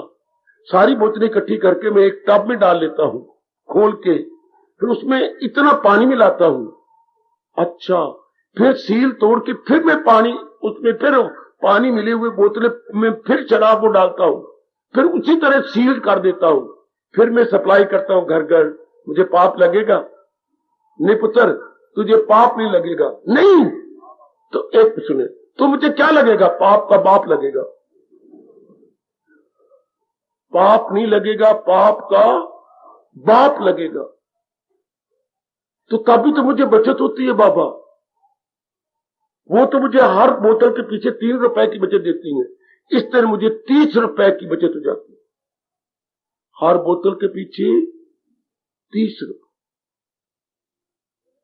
सारी बोतलें इकट्ठी करके मैं एक टब में डाल लेता हूं खोल के, फिर उसमें इतना पानी मिलाता हूं। अच्छा, फिर सील तोड़ के फिर मैं पानी उसमें, फिर पानी मिले हुए बोतलें में फिर शराब को डालता हूं, फिर उसी तरह सील कर देता हूं, फिर मैं सप्लाई करता हूं घर घर। मुझे पाप लगेगा? नहीं पुत्र, तुझे पाप नहीं लगेगा। नहीं तो एक सुने, तो मुझे क्या लगेगा? पाप का बाप लगेगा। पाप नहीं लगेगा, पाप का बाप लगेगा। तो तभी तो मुझे बचत होती है बाबा। वो तो मुझे हर बोतल के पीछे 3 रुपए की बचत देती है, इस तरह मुझे 30 रुपए की बचत हो जाती है, हर बोतल के पीछे 30 रुपए।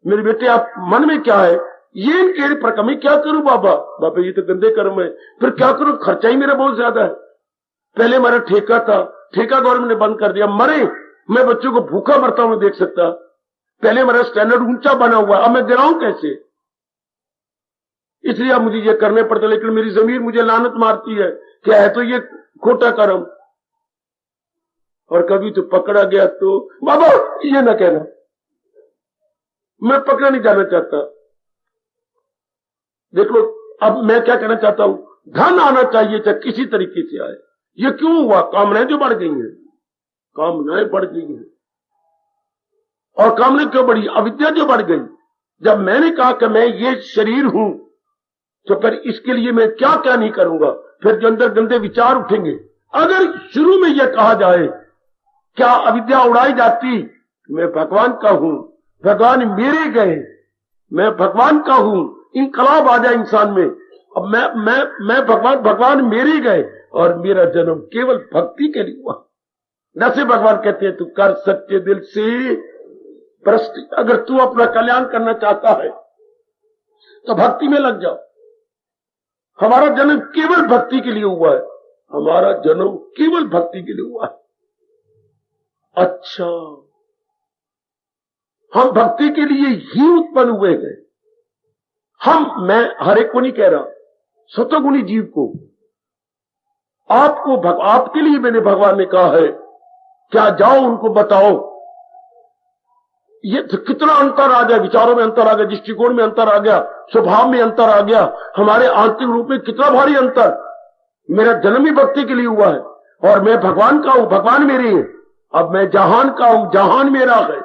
मेरे बेटे आप मन में क्या है, ये इनके प्रकार में क्या करूं बाबा? बाबा ये तो गंदे कर्म है, फिर क्या करूं? खर्चा ही मेरा बहुत ज्यादा है। पहले मेरा ठेका था, ठेका गवर्नमेंट ने बंद कर दिया, मरे, मैं बच्चों को भूखा मरता हूं देख सकता। पहले मेरा स्टैंडर्ड ऊंचा बना हुआ, अब मैं गिराऊं कैसे? इसलिए अब मुझे ये करने पड़ते, लेकिन मेरी जमीर मुझे लानत मारती है, क्या है तो ये खोटा कर्म। और कभी तो पकड़ा गया तो बाबा ये ना कहना, मैं पकड़ा नहीं जाना चाहता। देख लो, अब मैं क्या कहना चाहता हूं, धन आना चाहिए चाहे किसी तरीके से आए। ये क्यों हुआ? कामनाएं जो बढ़ गई हैं, कामनाएं बढ़ गई हैं। और कामनाएं क्यों बढ़ी? अविद्या जो बढ़ गई। जब मैंने कहा कि मैं ये शरीर हूं, तो फिर इसके लिए मैं क्या क्या नहीं करूंगा, फिर जो अंदर गंदे विचार उठेंगे। अगर शुरू में यह कहा जाए, क्या अविद्या उड़ाई जाती, मैं भगवान का हूं, भगवान मेरे गए, मैं भगवान का हूं, इनकलाब आ जाए इंसान में। अब मैं भगवान मेरे गए और मेरा जन्म केवल भक्ति के लिए हुआ। जैसे भगवान कहते हैं, तू कर सच्चे दिल से प्रश्न, अगर तू अपना कल्याण करना चाहता है तो भक्ति में लग जाओ। हमारा जन्म केवल भक्ति के लिए हुआ है, हमारा जन्म केवल भक्ति के लिए हुआ है। अच्छा, हम भक्ति के लिए ही उत्पन्न हुए हैं। मैं हर एक को नहीं कह रहा, सतोगुणी जीव को, आपके लिए मैंने भगवान ने कहा है, क्या जाओ उनको बताओ। ये कितना अंतर आ गया, विचारों में अंतर आ गया, दृष्टिकोण में अंतर आ गया, स्वभाव में अंतर आ गया, हमारे आंतरिक रूप में कितना भारी अंतर। मेरा जन्म ही भक्ति के लिए हुआ है और मैं भगवान का हूं, भगवान मेरे हैं। अब मैं जहान का हूं, जहान मेरा है।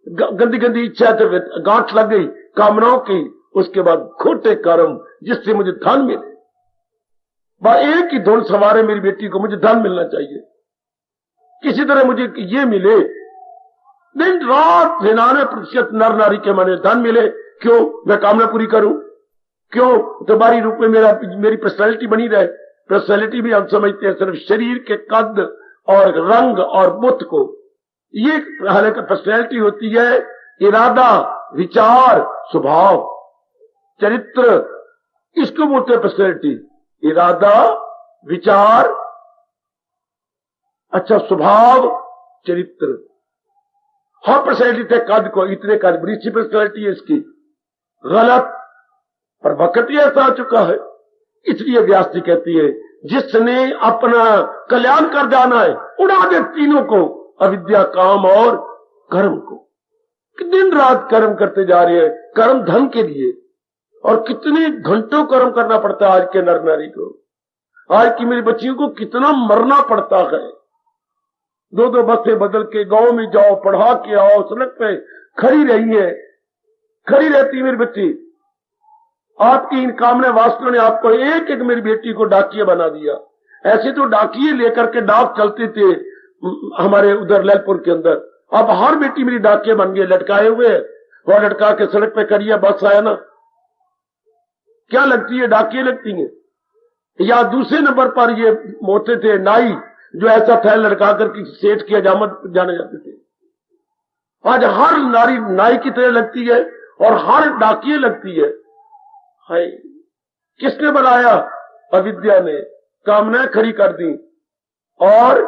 गंदी गंदी इच्छा से गांठ लग गई कामनाओं की, उसके बाद खोटे कर्म जिससे मुझे धन मिले। एक ही धुन सवार है मेरी बेटी को, मुझे धन मिलना चाहिए, किसी तरह मुझे ये मिले। दिन रात 99% नर नारी के मन में धन मिले। क्यों? मैं कामना पूरी करूं। क्यों? तुम्हारी रूप में मेरी पर्सनैलिटी बनी रहे। पर्सनैलिटी भी हम समझते हैं सिर्फ शरीर के कद और रंग और बुत को। ये हालांकि पर्सनैलिटी होती है इरादा, विचार, स्वभाव, चरित्र, इसको बोलते हैं पर्सनैलिटी। इरादा, विचार, अच्छा स्वभाव, चरित्र। हर पर्सनैलिटी थे कद को, इतने कद, बड़ी अच्छी पर्सनैलिटी है इसकी। गलत, पर वक्त ही ऐसा आ चुका है। इसलिए व्यास जी कहती है जिसने अपना कल्याण कर जाना है उड़ा दे तीनों को, अविद्या, काम और कर्म को। दिन रात कर्म करते जा रहे हैं, कर्म धन के लिए। और कितने घंटों कर्म करना पड़ता है आज के नर नारी को। आज की मेरी बच्चियों को कितना मरना पड़ता है। 2-2 बसें बदल के गांव में जाओ, पढ़ा के आओ, सड़क पे खड़ी रही है, खड़ी रहती मेरी बच्ची। आपकी इन कामने वास्तव ने आपको एक एक मेरी बेटी को डाकिया बना दिया। ऐसे तो डाकिए लेकर के डाक चलते थे हमारे उधर ललपुर के अंदर। अब हर बेटी मेरी डाकिया बन गई, लटकाए हुए, और लटका के सड़क पे करिए, बस आया ना, क्या लगती है? डाकिए लगती है। या दूसरे नंबर पर ये मोटे थे नाई, जो ऐसा थैल लटका कर सेठ की हजामत जाने जाते थे। आज हर नारी नाई की तरह लगती है और हर डाकिए लगती है। हाय, किसने बनाया? अविद्या ने। कामनाएं खड़ी कर दी और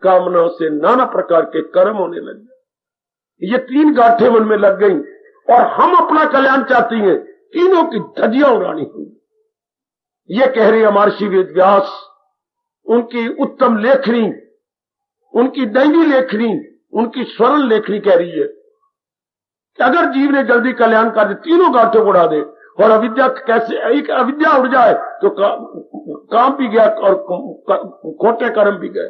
कामनाओं से नाना प्रकार के कर्म होने लगे। ये 3 गांठें मन में लग गई और हम अपना कल्याण चाहती हैं, तीनों की धज्जियां उड़ानी होंगी। ये कह रहे महर्षि वेद व्यास, उनकी उत्तम लेखनी, उनकी दैवी लेखनी, उनकी स्वर्ण लेखनी कह रही है कि अगर जीव ने जल्दी कल्याण कर दे, तीनों गांठों को उड़ा दे, और अविद्या कैसे, एक अविद्या उड़ जाए तो काम भी गया और खोटे कर्म भी गए।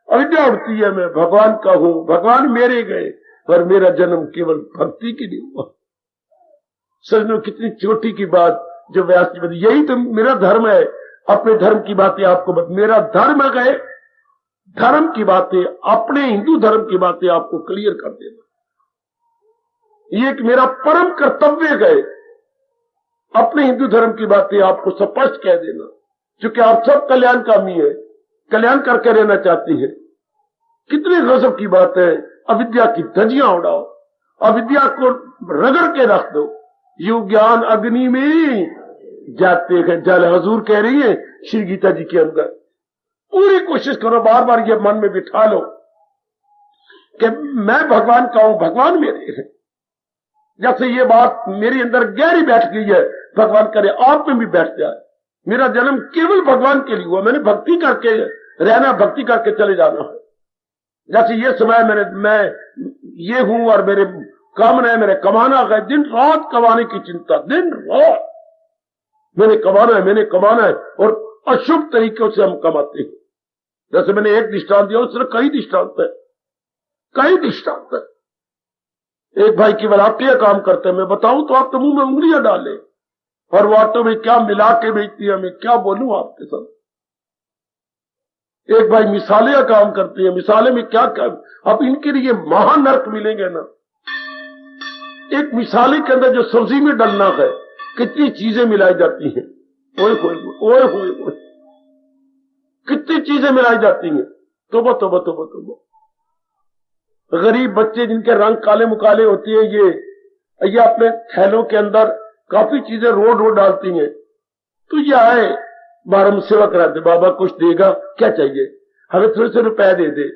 अविद्या उड़ती है मैं भगवान का हूं, भगवान मेरे गए, पर मेरा जन्म केवल भक्ति के लिए हुआ। सजनों, कितनी छोटी की बात जो व्यास जी बताई। यही तो मेरा धर्म है। अपने धर्म की बातें आपको मेरा धर्म गए, धर्म की बातें, अपने हिंदू धर्म की बातें आपको क्लियर कर देना, ये कि मेरा परम कर्तव्य गए। अपने हिंदू धर्म की बातें आपको स्पष्ट कह देना, क्योंकि आप सब कल्याणकामी है, कल्याण करके रहना चाहती है। कितनी गजब की बात है। अविद्या की धज्जियां उड़ाओ, अविद्या को रगड़ के रख दो। यू ज्ञान अग्नि में जाते हैं जल, हजूर कह रही है श्री गीता जी के अंदर। पूरी कोशिश करो, बार बार ये मन में बिठा लो कि मैं भगवान का हूं, भगवान मेरे हैं। जैसे ये बात मेरे अंदर गहरी बैठ गई है, भगवान करे आप में भी बैठ जाए। मेरा जन्म केवल भगवान के लिए हुआ, मैंने भक्ति करके रहना, भक्ति करके चले जाना है। जैसे ये समय मैं ये हूं और मेरे कामना है, मेरे कमाना है, दिन रात कमाने की चिंता, दिन रात मैंने कमाना है, मैंने कमाना है, और अशुभ तरीकों से हम कमाते हैं। जैसे मैंने एक दृष्टांत दिया, उसने कई दृष्टांत है, कई दृष्टांत है। एक भाई केवल आटे का काम करते हैं, मैं बताऊं तो आप तो मुंह में उंगलियां डालें, और वो आटे में क्या मिला के बेचती है, मैं क्या बोलूं आपके साथ। एक भाई मिसाले का काम करते हैं, मिसाले में क्या अब इनके लिए महानर्क मिलेंगे ना। एक मिसाले के अंदर जो सब्जी में डलना है, कितनी चीजें मिलाई जाती हैं, ओए होए ओए होए, कितनी चीजें मिलाई जाती हैं। तोबा तोबा तोबा तोबा। गरीब बच्चे जिनके रंग काले मुकाले होते हैं, ये अपने थैलों के अंदर काफी चीजें रोड डालती हैं। तो ये आए बारह सेवा कराते, बाबा कुछ देगा, क्या चाहिए, हमें थोड़े से रुपए दे दे।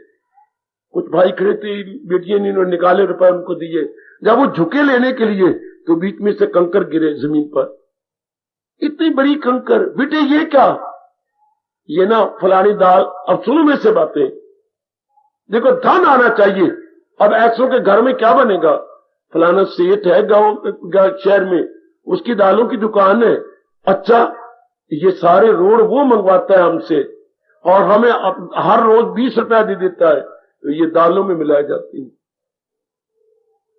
कुछ भाई खड़े थे, बेटियां ने निकाले रुपए उनको दिए। जब वो झुके लेने के लिए तो बीच में से कंकर गिरे जमीन पर, इतनी बड़ी कंकर। बेटे ये क्या? ये ना फलानी दाल। अब सुनो में से बातें, देखो धन आना चाहिए। अब ऐसों के घर में क्या बनेगा? फलाना सेठ है गांव शहर में, उसकी दालों की दुकान है। अच्छा, ये सारे रोड वो मंगवाता है हमसे और हमें हर रोज 20 रुपया दे देता है, तो ये दालों में मिलाई जाती है।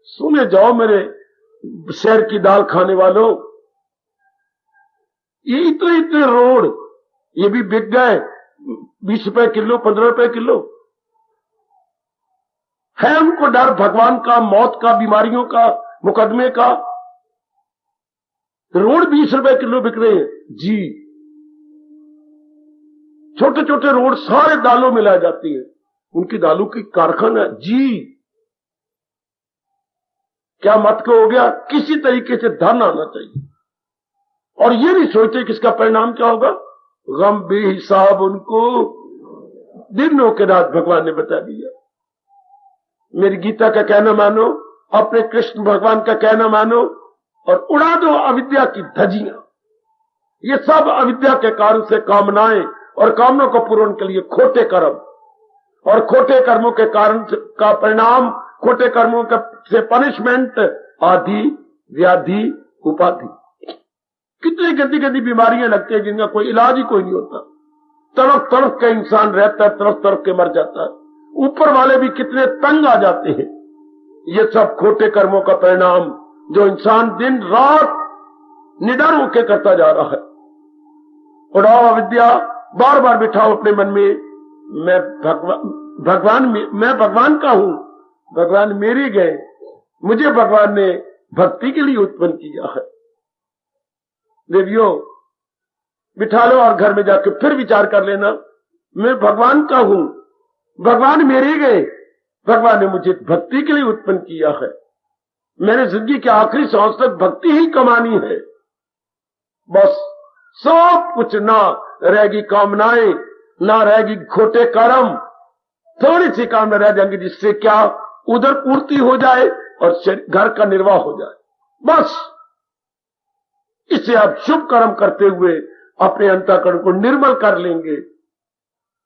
सुने जाओ मेरे शहर की दाल खाने वालों, ये इतने इतने रोड ये भी बिक गए 20 रुपए किलो, 15 रुपए किलो। है उनको डर भगवान का, मौत का, बीमारियों का, मुकदमे का। रोड 20 रुपए किलो बिक रहे हैं जी। छोटे छोटे रोड सारे दालों में लाई जाती है, उनकी दालों की कारखाना जी। क्या मत को हो गया? किसी तरीके से धन आना चाहिए और ये नहीं सोचते कि इसका परिणाम क्या होगा। गम बेहिसाब उनको दिनों के रात भगवान ने बता दिया। मेरी गीता का कहना मानो, अपने कृष्ण भगवान का कहना मानो और उड़ा दो अविद्या की धज्जियां। ये सब अविद्या के कारण से कामनाएं और कामनाओं को पूर्ण के लिए खोटे कर्म और खोटे कर्मों के कारण का परिणाम, खोटे कर्मों से पनिशमेंट, आदि व्याधि उपाधि। कितनी गंदी गंदी बीमारियां लगती है जिनका कोई इलाज ही कोई नहीं होता। तड़प तड़प के इंसान रहता है, तड़प तड़प के मर जाता है। ऊपर वाले भी कितने तंग आ जाते हैं। ये सब खोटे कर्मों का परिणाम जो इंसान दिन रात निडर होकर करता जा रहा है। उड़ाओ अविद्या, बार बार बिठाओ अपने मन में, मैं भगवान का हूं, भगवान मेरे गए, मुझे भगवान ने भक्ति के लिए उत्पन्न किया है। देवियों बिठा लो और घर में जाकर फिर विचार कर लेना, मैं भगवान का हूं, भगवान मेरे गए, भगवान ने मुझे भक्ति के लिए उत्पन्न किया है। मेरे जिंदगी के आखिरी सांस तक भक्ति ही कमानी है। बस सब कुछ, ना रहेगी कामनाएं, ना रहेगी खोटे कर्म, थोड़ी सी कामना रह जाएंगी जिससे क्या उधर पूर्ति हो जाए और घर का निर्वाह हो जाए। बस इससे आप शुभ कर्म करते हुए अपने अंतःकरण को निर्मल कर लेंगे।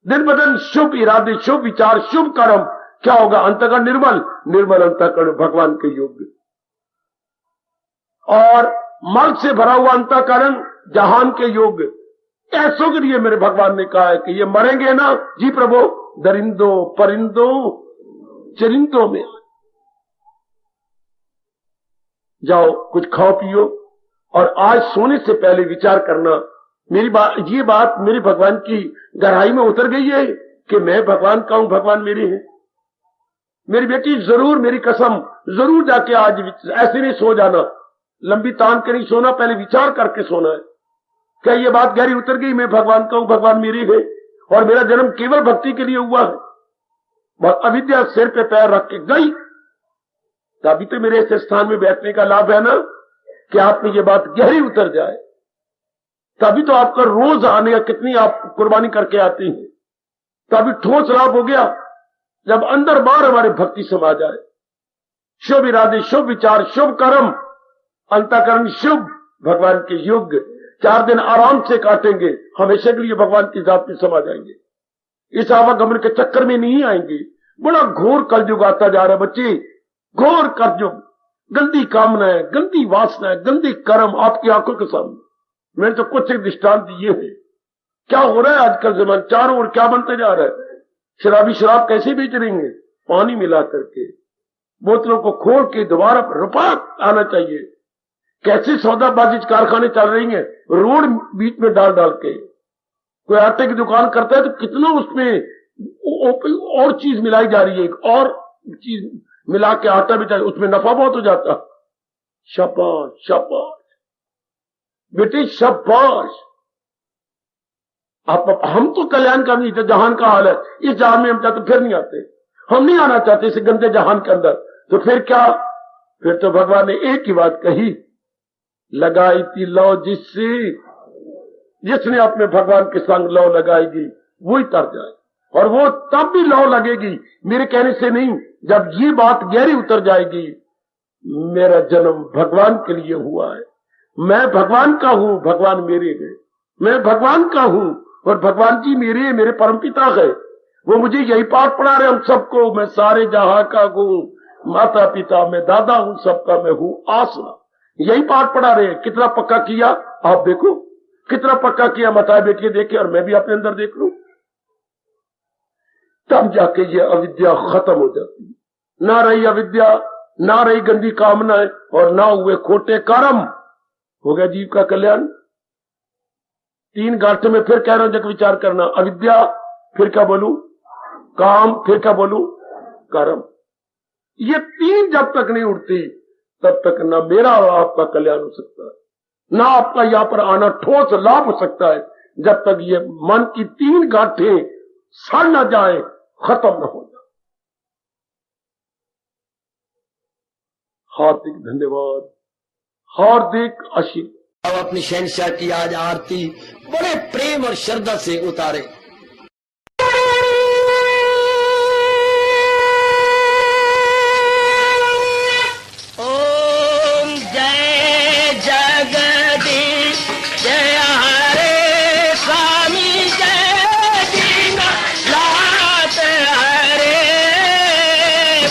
दिन ब दिन शुभ इरादे, शुभ विचार, शुभ कर्म, क्या होगा? अंतःकरण निर्मल, निर्मल अंतःकरण भगवान के योग्य। और मर्द से भरा हुआ अंतःकरण जहान के योग्य। ऐसों के लिए मेरे भगवान ने कहा है कि ये मरेंगे ना जी प्रभु, दरिंदों परिंदों चरिंदों में जाओ, कुछ खाओ पियो और आज सोने से पहले विचार करना। ये बात मेरे भगवान की गहराई में उतर गई है कि मैं भगवान का हूं, भगवान मेरे हैं। मेरी बेटी जरूर, मेरी कसम, जरूर जाके आज ऐसे नहीं सो जाना, लंबी तान के नहीं सोना, पहले विचार करके सोना है। क्या ये बात गहरी उतर गई? मैं भगवान का हूं, भगवान मेरे है और मेरा जन्म केवल भक्ति के लिए हुआ है। अविद्या सिर पे पैर रख के गई, तभी तो मेरे ऐसे स्थान में बैठने का लाभ है ना कि आप में ये बात गहरी उतर जाए। तभी तो आपका रोज आने का कितनी आप कुर्बानी करके आते हैं। तभी ठोस लाभ हो गया जब अंदर बाहर हमारे भक्ति समा जाए। शुभ इरादे, शुभ विचार, शुभ कर्म, अंतःकरण शुभ, भगवान के योग्य। 4 दिन आराम से काटेंगे, हमेशा के लिए भगवान की जात में समा जाएंगे। इस आवागमन के चक्कर में नहीं आएंगे। बड़ा घोर कलयुग आता जा रहा है बच्चे, घोर कलयुग। गंदी कामनाएं, गंदी वासनाएं, गंदी कर्म आपकी आंखों के सामने। मैंने तो कुछ एक दृष्टांत दिए हैं। क्या हो रहा है आजकल जमाना, चारों ओर क्या बनते जा रहा है। शराबी शराब कैसे बेच रही है? पानी मिला करके, बोतलों को खोल के दोबारा रुपया आना चाहिए। कैसे सौदाबाजी कारखाने चल रही हैं, रोड बीच में डाल डाल के। कोई आटे की दुकान करता है तो कितना उसमें और चीज मिलाई जा रही है, एक और चीज मिला के आटा भी चाहिए, उसमें नफा बहुत हो जाता। शाबाश शाबाश बेटे, शाबाश। हम तो कल्याण का नहीं, जहान का हाल है। इस जहान में हम चाहते फिर नहीं आते, हम नहीं आना चाहते इस गंदे जहान के अंदर। तो फिर क्या? फिर तो भगवान ने एक ही बात कही, लगाई थी लौ जिसने अपने भगवान के संग लौ लगाएगी वही तर जाए। और वो तब भी लौ लगेगी मेरे कहने से नहीं, जब ये बात गहरी उतर जाएगी, मेरा जन्म भगवान के लिए हुआ है, मैं भगवान का हूं, भगवान मेरे है, मैं भगवान का हूं और भगवान जी मेरे, मेरे परमपिता है। वो मुझे यही पाठ पढ़ा रहे हम सबको, मैं सारे जहां का हूं, माता पिता मैं दादा हूं, सबका मैं हूं आसरा। यही पाठ पढ़ा रहे हैं। कितना पक्का किया आप देखो, कितना पक्का किया। माताएं बेटियां देखे और मैं भी अपने अंदर देख लूं, तब जाके ये अविद्या खत्म हो जाती। ना रही अविद्या, ना रही गंदी कामनाएं और ना हुए खोटे कर्म, हो गया जीव का कल्याण। 3 गांठ में फिर कह रहा हूं, जब विचार करना। अविद्या, फिर क्या बोलूं? काम, फिर क्या बोलूं? कर्म। ये तीन जब तक नहीं उठती तब तक ना मेरा और आपका कल्याण हो सकता है, ना आपका यहां पर आना ठोस लाभ हो सकता है, जब तक ये मन की तीन गांठें सड़ न जाए, खत्म न हो जाए। हार्दिक धन्यवाद, हार्दिक आशीर्वाद। अब अपनी शहंशाह की आज आरती बड़े प्रेम और श्रद्धा से उतारे। ओम जय जगदीश जय हरे स्वामी जय दीनानाथ हरे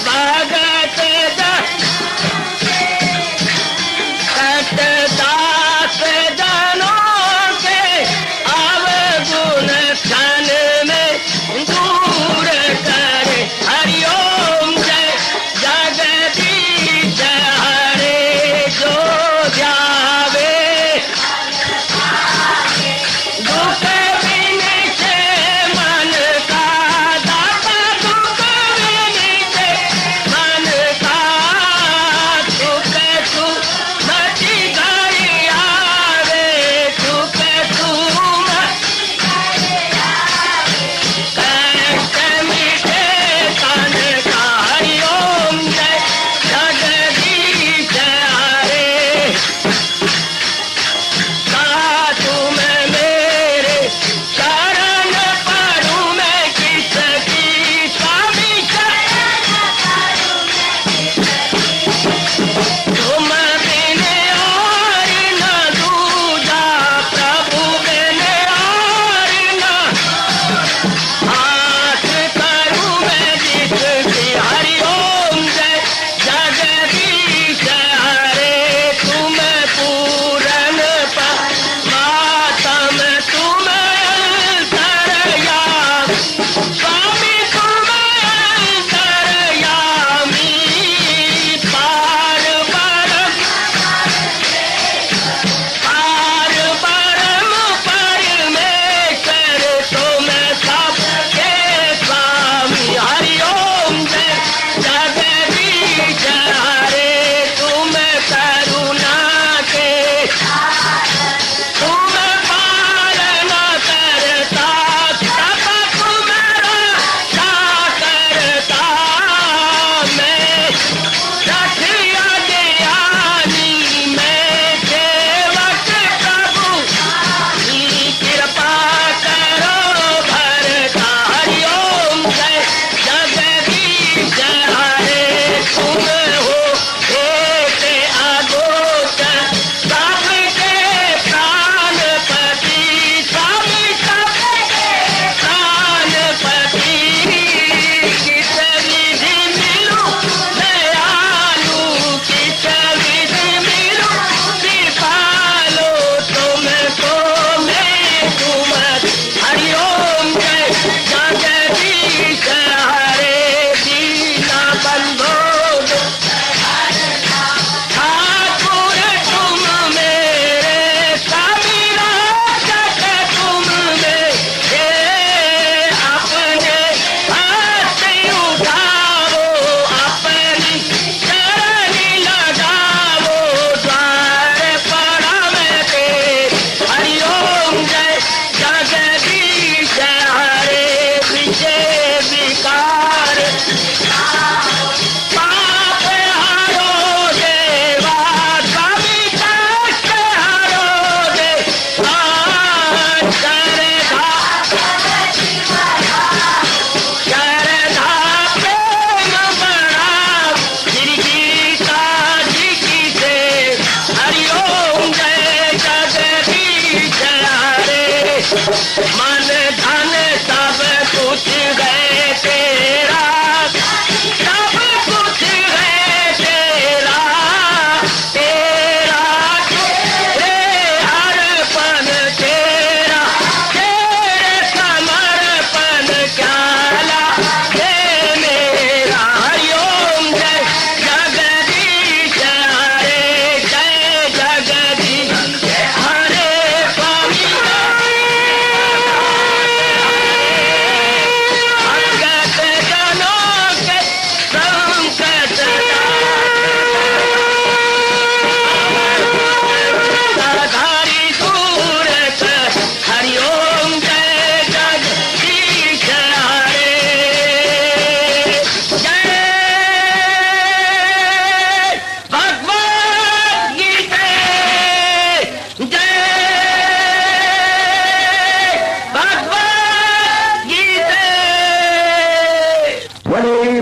भगत दास जनों के अवगुण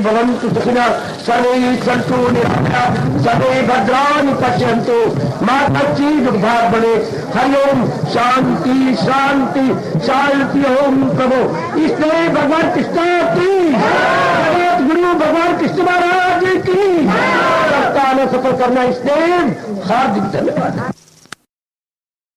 भवन्तु सुखिनः सर्वे सन्तु निरामयाः सर्वे भद्राणि पश्यन्तु मा कश्चित् दुर्भाग् भवेत्। हरिओम शांति शांति शांति। ओम प्रभु इसलिए भगवान कृष्ण की जगत गुरु भगवान कृष्ण महाराज की सप्ताह सफल करना इसलिए हार्दिक धन्यवाद।